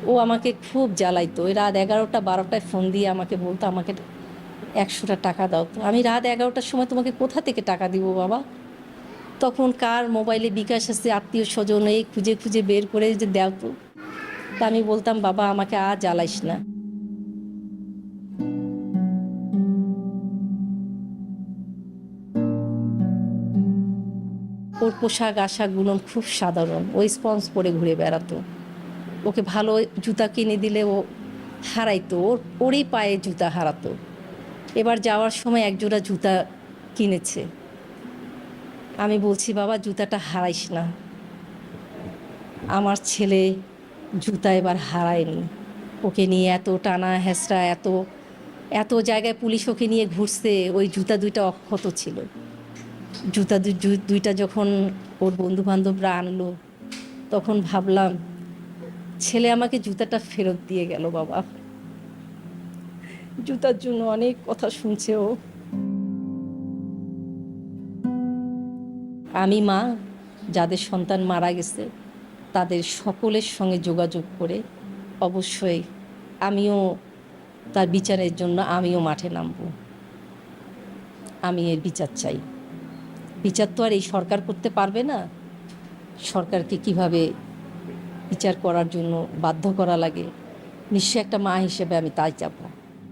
ও আমাকে খুব জ্বালাইতো। ওই রাত 11টা 12টায় ফোন দিয়ে আমাকে বলতো, আমাকে 100টা টাকা দাও। তো আমি রাত 11টার সময় তোমাকে কোথা থেকে টাকা দিব বাবা? তখন কার মোবাইলে বিকাশ আছে, আত্মীয় স্বজন, এই খুঁজে খুঁজে বের করে যে দাও তো। তা আমি বলতাম, বাবা আমাকে আর জ্বালাইস না। ওর পোশাক আশাকগুলো খুব সাধারণ, ওই স্পঞ্জ পরে ঘুরে বেড়াতো। ওকে ভালো জুতা কিনে দিলে ও হারাইতো, ওরই পায়ে জুতা হারাতো। এবার যাওয়ার সময় একজোড়া জুতা কিনেছে। আমি বলছি, বাবা জুতাটা হারাইস না। আমার ছেলে জুতা এবার হারায়নি। ওকে নিয়ে এত টানা হেঁচড়া, এত এত জায়গায় পুলিশ ওকে নিয়ে ঘুরছে, ওই জুতা দুইটা অক্ষত ছিল। জুতা দুইটা যখন ওর বন্ধু বান্ধবরা আনলো, তখন ভাবলাম ছেলে আমাকে জুতাটা ফেরত দিয়ে গেল বাবা। জুতার জন্য অনেক কথা শুনছে ও। আমি মা, যাদের সন্তান মারা গেছে তাদের সকলের সঙ্গে যোগাযোগ করে অবশ্যই আমিও তার বিচারের জন্য আমিও মাঠে নামব। আমি এর বিচার চাই। বিচার তো আর এই সরকার করতে পারবে না। সরকারকে কিভাবে বিচার করার জন্য বাধ্য করা লাগে, নিশ্চয় একটা মা হিসেবে আমি তাই চাবো।